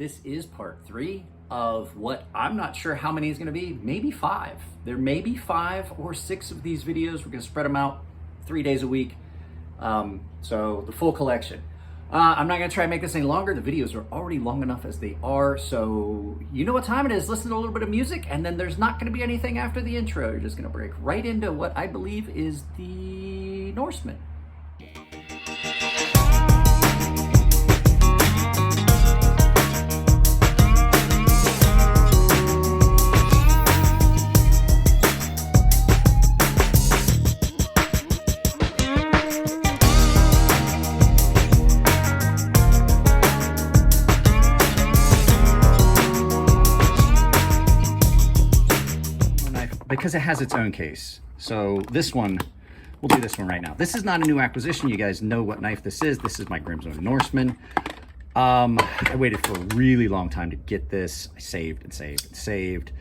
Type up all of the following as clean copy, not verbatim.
This is part 3 of what I'm not sure how many is going to be, maybe 5. There may be 5 or 6 of these videos. We're going to spread them out 3 days a week. So the full collection. I'm not going to try and make this any longer. The videos are already long enough as they are. So you know what time it is. Listen to a little bit of music, and then there's not going to be anything after the intro. You're just going to break right into what I believe is the Norseman. Because it has its own case. So this one, we'll do this one right now. This is not a new acquisition. You guys know what knife this is. This is my Grimzone Norseman. I waited for a really long time to get this. I saved and saved and saved.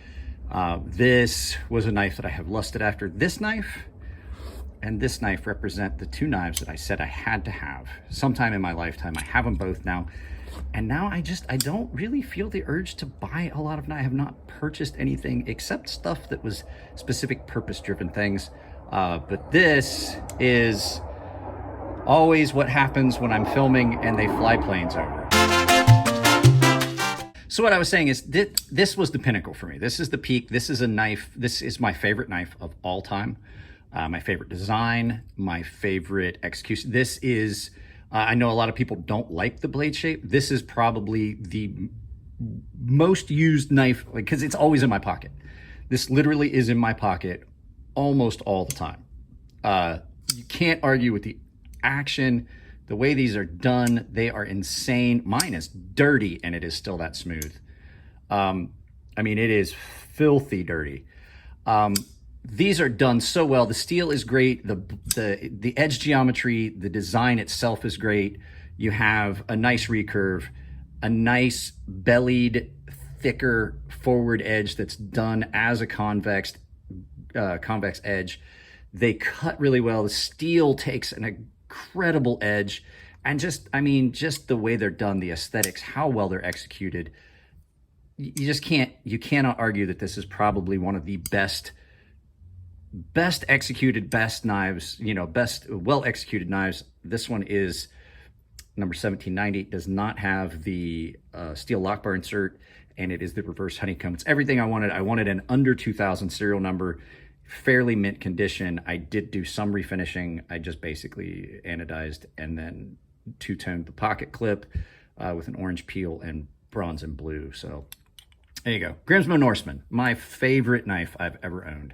This was a knife that I have lusted after. This knife and this knife represent the 2 knives that I said I had to have sometime in my lifetime. I have them both now. And now I don't really feel the urge to buy a lot of knives. I have not purchased anything except stuff that was specific purpose-driven things. But this is always what happens when I'm filming and they fly planes over. So what I was saying is this was the pinnacle for me. This is the peak. This is a knife. This is my favorite knife of all time. My favorite design, my favorite execution. This is... I know a lot of people don't like the blade shape. This is probably the most used knife because it's always in my pocket. This literally is in my pocket almost all the time. You can't argue with the action, the way these are done. They are insane. Mine is dirty and it is still that smooth. I mean, it is filthy dirty. These are done so well. The steel is great. The edge geometry, the design itself is great. You have a nice recurve, a nice bellied, thicker forward edge that's done as a convex edge. They cut really well. The steel takes an incredible edge. And just the way they're done, the aesthetics, how well they're executed. You cannot argue that this is probably one of the best executed, best knives, best well executed knives. This one is number 1790. Does not have the steel lock bar insert, and it is the reverse honeycomb. It's everything I wanted. I wanted an under 2000 serial number, fairly mint condition. I did do some refinishing. I just basically anodized and then two-toned the pocket clip with an orange peel and bronze and blue. So there you go. Grimzone Norseman, my favorite knife I've ever owned.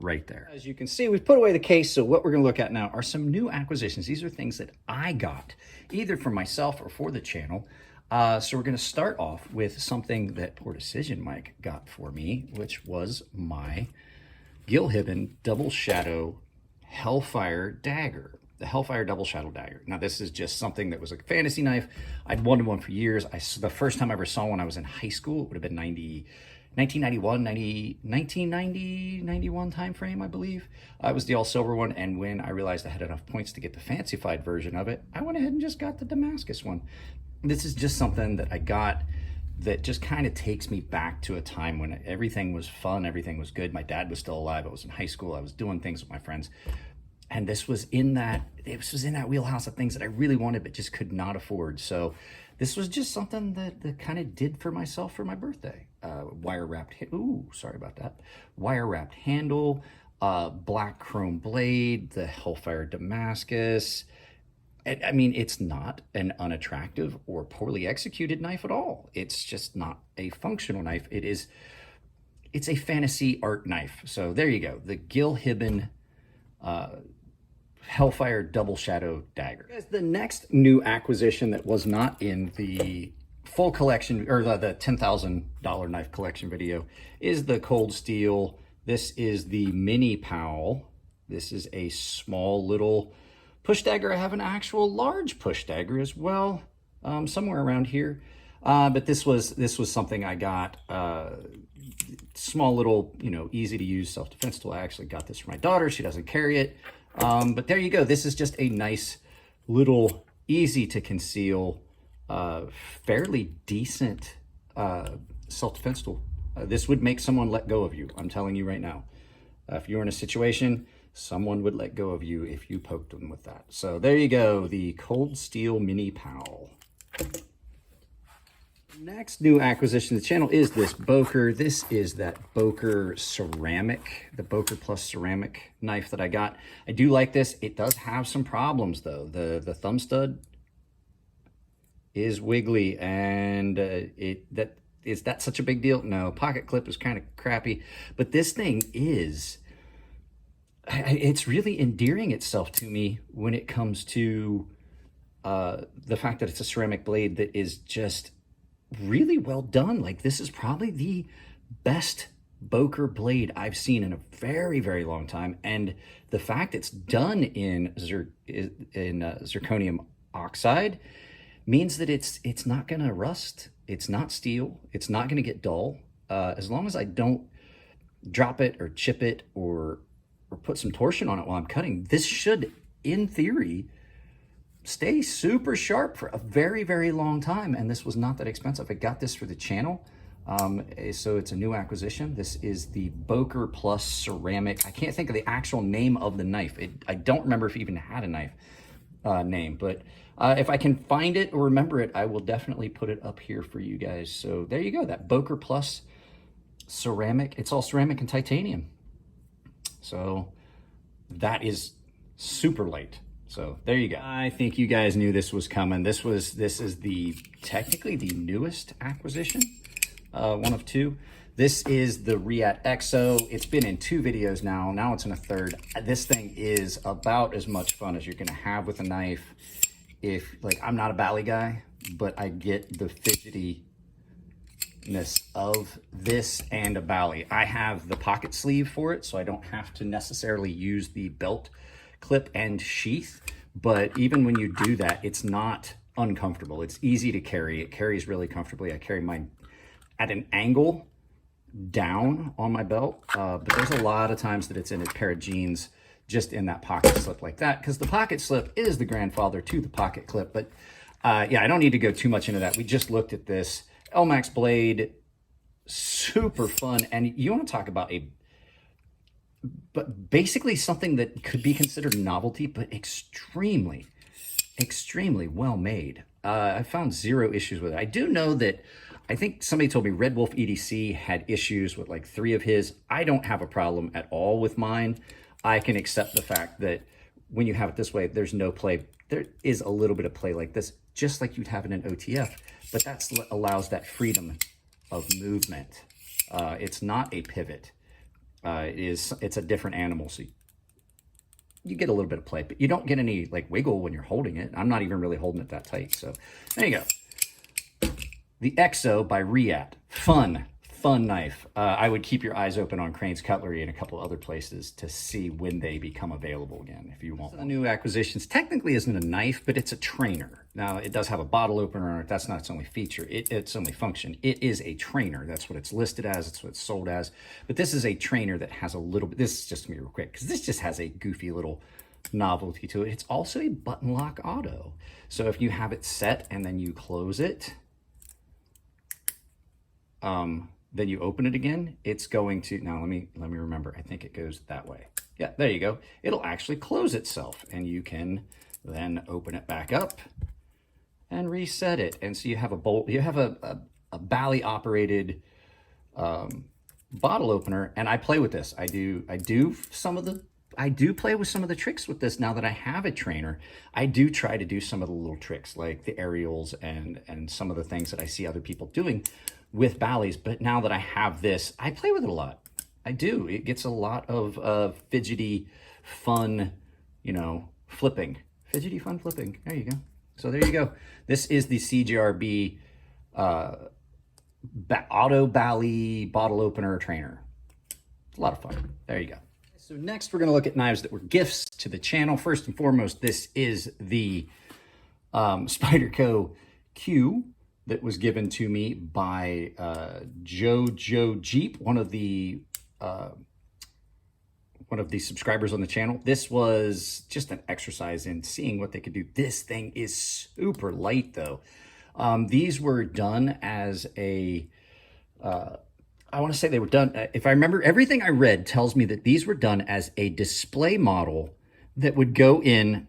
Right there. As you can see, we've put away the case, so what we're going to look at now are some new acquisitions. These are things that I got, either for myself or for the channel. So we're going to start off with something that Poor Decision Mike got for me, which was my Gilhibben Double Shadow Hellfire Dagger. The Hellfire Double Shadow Dagger. Now, this is just something that was a fantasy knife. I'd wanted one for years. The first time I ever saw one, I was in high school. It would have been 1990, 91 time frame, I believe. It was the all silver one, and when I realized I had enough points to get the fancified version of it, I went ahead and just got the Damascus one. This is just something that I got that just kind of takes me back to a time when everything was fun, everything was good. My dad was still alive. I was in high school. I was doing things with my friends. And this was in that wheelhouse of things that I really wanted but just could not afford. So this was just something that kind of did for myself for my birthday. Wire wrapped handle, black chrome blade, the Hellfire Damascus. I mean, it's not an unattractive or poorly executed knife at all. It's just not a functional knife. It's a fantasy art knife. So there you go. The Gilhibben Hellfire Double Shadow Dagger. The next new acquisition that was not in the full collection, or the $10,000 knife collection video, is the Cold Steel. This is the mini Powell. This is a small little push dagger. I have an actual large push dagger as well, somewhere around here. But this was something I got, small little, easy to use self-defense tool. I actually got this for my daughter. She doesn't carry it. But there you go. This is just a nice little easy to conceal fairly decent self-defense tool. This would make someone let go of you. I'm telling you right now. If you're in a situation, someone would let go of you if you poked them with that. So there you go, the Cold Steel Mini Powell. Next new acquisition to the channel is this Boker. This is that Boker ceramic, the Boker Plus ceramic knife that I got. I do like this. It does have some problems though. The thumb stud is wiggly, and is that such a big deal? No. Pocket clip is kind of crappy, but this thing is, it's really endearing itself to me when it comes to the fact that it's a ceramic blade that is just really well done. Like, this is probably the best Boker blade I've seen in a very, very long time. And the fact it's done in zirconium oxide means that it's not going to rust. It's not steel. It's not going to get dull. As long as I don't drop it or chip it or put some torsion on it while I'm cutting, this should, in theory, stay super sharp for a very, very long time. And this was not that expensive. I got this for the channel. So it's a new acquisition. This is the Boker Plus ceramic. I can't think of the actual name of the knife. I don't remember if it even had a knife name, but if I can find it or remember it, I will definitely put it up here for you guys. So there you go, that Boker Plus ceramic. It's all ceramic and titanium. So that is super light. So there you go. I think you guys knew this was coming. This is technically the newest acquisition, one of two. This is the Riat Xo. It's been in 2 videos now. Now it's in a 3rd. This thing is about as much fun as you're gonna have with a knife. If, like, I'm not a bally guy, but I get the fidgetiness of this and a bally. I have the pocket sleeve for it, so I don't have to necessarily use the belt clip and sheath, but even when you do that, it's not uncomfortable. It's easy to carry. It carries really comfortably. I carry mine at an angle down on my belt, but there's a lot of times that it's in a pair of jeans just in that pocket slip like that, because the pocket slip is the grandfather to the pocket clip. But yeah, I don't need to go too much into that. We just looked at this Elmax blade, super fun. And you want to talk about but basically something that could be considered a novelty, but extremely, extremely well made. I found 0 issues with it. I do know that, I think somebody told me Red Wolf EDC had issues with like 3 of his. I don't have a problem at all with mine. I can accept the fact that when you have it this way, there's no play. There is a little bit of play like this, just like you'd have in an OTF, but that allows that freedom of movement. It's not a pivot. It's a different animal, so you get a little bit of play, but you don't get any like wiggle when you're holding it. I'm not even really holding it that tight. So there you go. The Xo by Riat. Fun knife. I would keep your eyes open on Crane's Cutlery and a couple other places to see when they become available again, if you want. The new acquisitions technically isn't a knife, but it's a trainer. Now, it does have a bottle opener on it. That's not its only feature. Its only function. It is a trainer. That's what it's listed as. It's what it's sold as. But this is a trainer that has a little bit, this is just me real quick, because this just has a goofy little novelty to it. It's also a button lock auto. So if you have it set and then you close it, then you open it again, it's going to, now let me remember, I think it goes that way. Yeah, there you go. It'll actually close itself, and you can then open it back up and reset it. And so you have a bolt, you have a Bally operated bottle opener, and I play with this. I do play with some of the tricks with this now that I have a trainer. I do try to do some of the little tricks like the aerials and some of the things that I see other people doing with Bally's, but now that I have this, I play with it a lot. I do. It gets a lot of fidgety, fun, flipping. Fidgety, fun flipping. There you go. So there you go. This is the CGRB Auto Bally Bottle Opener Trainer. It's a lot of fun. There you go. So next, we're going to look at knives that were gifts to the channel. First and foremost, this is the Spyderco Q that was given to me by Jojo Jeep, one of the subscribers on the channel. This was just an exercise in seeing what they could do. This thing is super light though. These were done as a, I want to say they were done, if I remember, everything I read tells me that these were done as a display model that would go in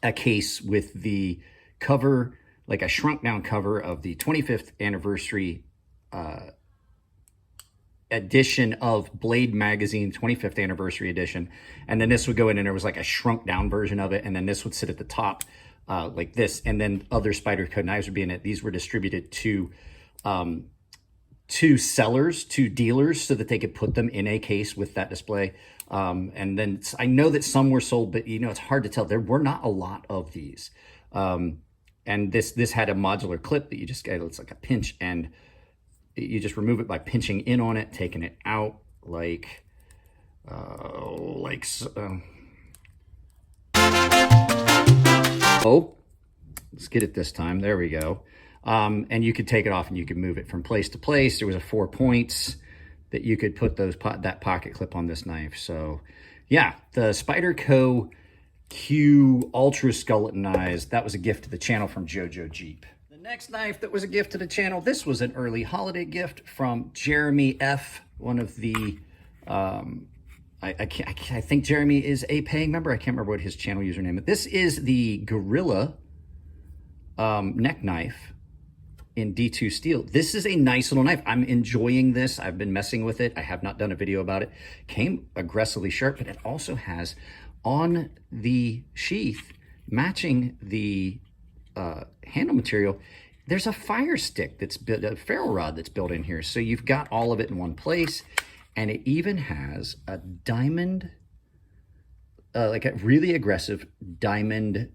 a case with the cover, like a shrunk down cover of the 25th anniversary edition of Blade magazine, 25th anniversary edition. And then this would go in and there was like a shrunk down version of it. And then this would sit at the top like this. And then other Spyderco knives would be in it. These were distributed to sellers, to dealers, so that they could put them in a case with that display. And then I know that some were sold, but you know, it's hard to tell. There were not a lot of these. And this had a modular clip that you just get, it's like a pinch, and you just remove it by pinching in on it, taking it out like so. Oh, let's get it this time. There we go. And you could take it off and you could move it from place to place. There was a 4 points that you could put that pocket clip on this knife. So yeah, the Spyderco Q Ultra Skeletonized, that was a gift to the channel from JoJo Jeep. The next knife that was a gift to the channel, this was an early holiday gift from Jeremy F, one of the, I think Jeremy is a paying member. I can't remember what his channel username is. This is the Gorilla neck knife in D2 steel. This is a nice little knife. I'm enjoying this. I've been messing with it. I have not done a video about it. Came aggressively sharp, but it also has on the sheath, matching the handle material, there's a fire stick that's built, a ferro rod that's built in here. So you've got all of it in one place, and it even has a diamond, like a really aggressive diamond,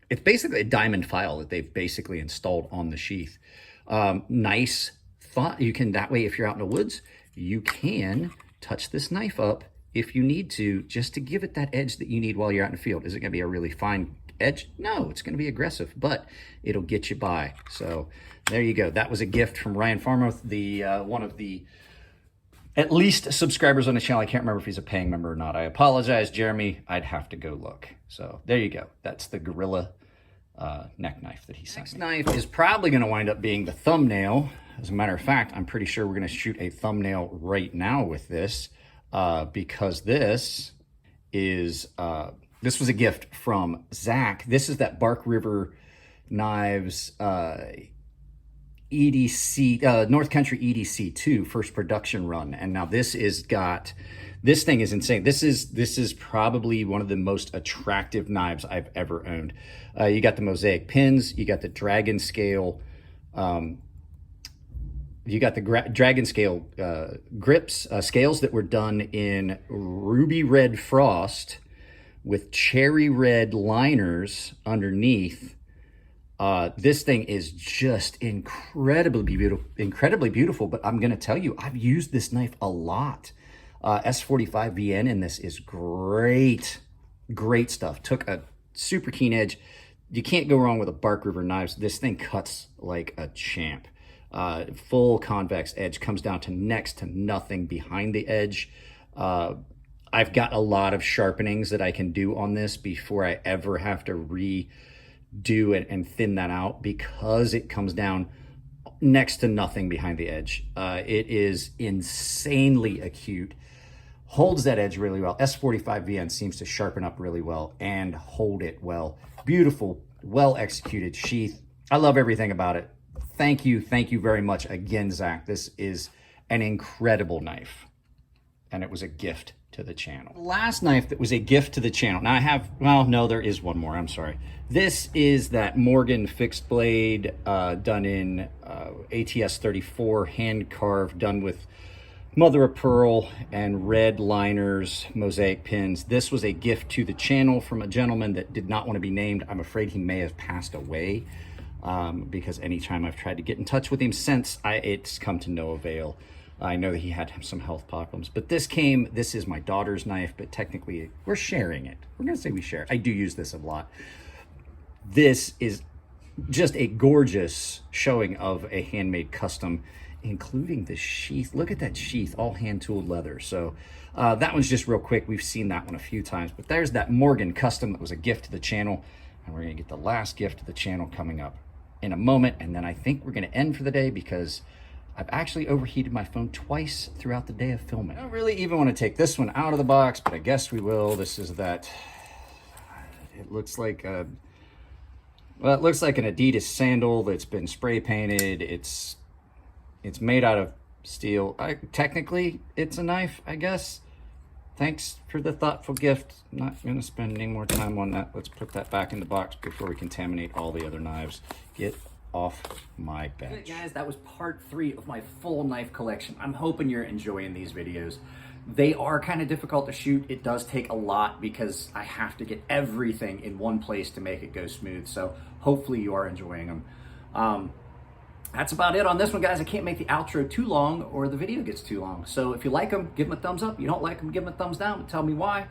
it's basically a diamond file that they've basically installed on the sheath. Nice thought. You can, that way, if you're out in the woods, you can touch this knife up if you need to, just to give it that edge that you need while you're out in the field. Is it gonna be a really fine edge? No, it's gonna be aggressive, but it'll get you by. So there you go. That was a gift from Ryan Farmoth, the one of the at least subscribers on the channel. I can't remember if he's a paying member or not. I apologize, Jeremy. I'd have to go look. So there you go. That's the Gorilla neck knife that he sent. Next knife is probably going to wind up being the thumbnail. As a matter of fact, I'm pretty sure we're going to shoot a thumbnail right now with this because this is this was a gift from Zach. This is that Bark River Knives EDC, North Country EDC 2 first production run. And now this thing is insane. This is probably one of the most attractive knives I've ever owned. You got the mosaic pins, you got the dragon scale, you got the dragon scale grips, scales that were done in ruby red frost with cherry red liners underneath. This thing is just incredibly beautiful, but I'm going to tell you, I've used this knife a lot. S45VN in this is great stuff. Took a super keen edge. You can't go wrong with a Bark River knives. This thing cuts like a champ. Full convex edge, comes down to next to nothing behind the edge. I've got a lot of sharpenings that I can do on this before I ever have to redo it and thin that out, because it comes down next to nothing behind the edge. It is insanely acute, holds that edge really well. S45VN seems to sharpen up really well and hold it well. Beautiful, well executed sheath. I love everything about it. Thank you very much again, Zach. This is an incredible knife, and it was a gift to the channel. The last knife that was a gift to the channel. Now I have, well, no, there is one more. I'm sorry. This is that Morgan fixed blade done in ATS 34, hand carved, done with mother of pearl and red liners, mosaic pins. This was a gift to the channel from a gentleman that did not want to be named. I'm afraid he may have passed away because anytime I've tried to get in touch with him since, it's come to no avail. I know that he had some health problems, but this is my daughter's knife, but technically we're sharing it. We're gonna say we share it. I do use this a lot. This is just a gorgeous showing of a handmade custom, including the sheath. Look at that sheath, all hand-tooled leather. So that one's just real quick. We've seen that one a few times, but there's that Morgan custom that was a gift to the channel, and we're gonna get the last gift to the channel coming up in a moment, and then I think we're gonna end for the day because I've actually overheated my phone twice throughout the day of filming. I don't really even want to take this one out of the box, but I guess we will. This is that, it looks like a, well, it looks like an Adidas sandal that's been spray painted. It's made out of steel. Technically, it's a knife, I guess. Thanks for the thoughtful gift. I'm not gonna spend any more time on that. Let's put that back in the box before we contaminate all the other knives. Get off my bench. Guys, that was part 3 of my full knife collection. I'm hoping you're enjoying these videos. They are kind of difficult to shoot. It does take a lot because I have to get everything in one place to make it go smooth. So hopefully you are enjoying them. That's about it on this one, guys. I can't make the outro too long or the video gets too long. So if you like them, give them a thumbs up. You don't like them, give them a thumbs down, but tell me why.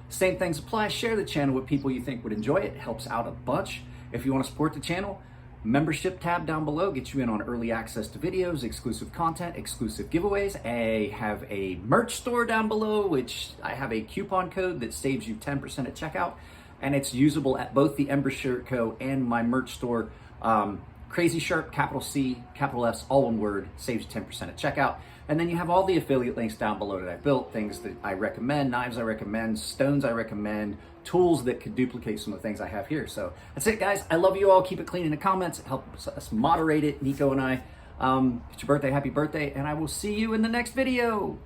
Same things apply. Share the channel with people you think would enjoy it. It helps out a bunch. If you want to support the channel, membership tab down below gets you in on early access to videos, exclusive content, exclusive giveaways. I have a merch store down below, which I have a coupon code that saves you 10% at checkout, and it's usable at both the Ember Shirt Co. and my merch store. CrazySharp, capital C, capital S, all one word, saves you 10% at checkout. And then you have all the affiliate links down below that I built, things that I recommend, knives I recommend, stones I recommend, tools that could duplicate some of the things I have here. So that's it, guys. I love you all. Keep it clean in the comments. It helps us moderate it, Nico and I. It's your birthday. Happy birthday. And I will see you in the next video.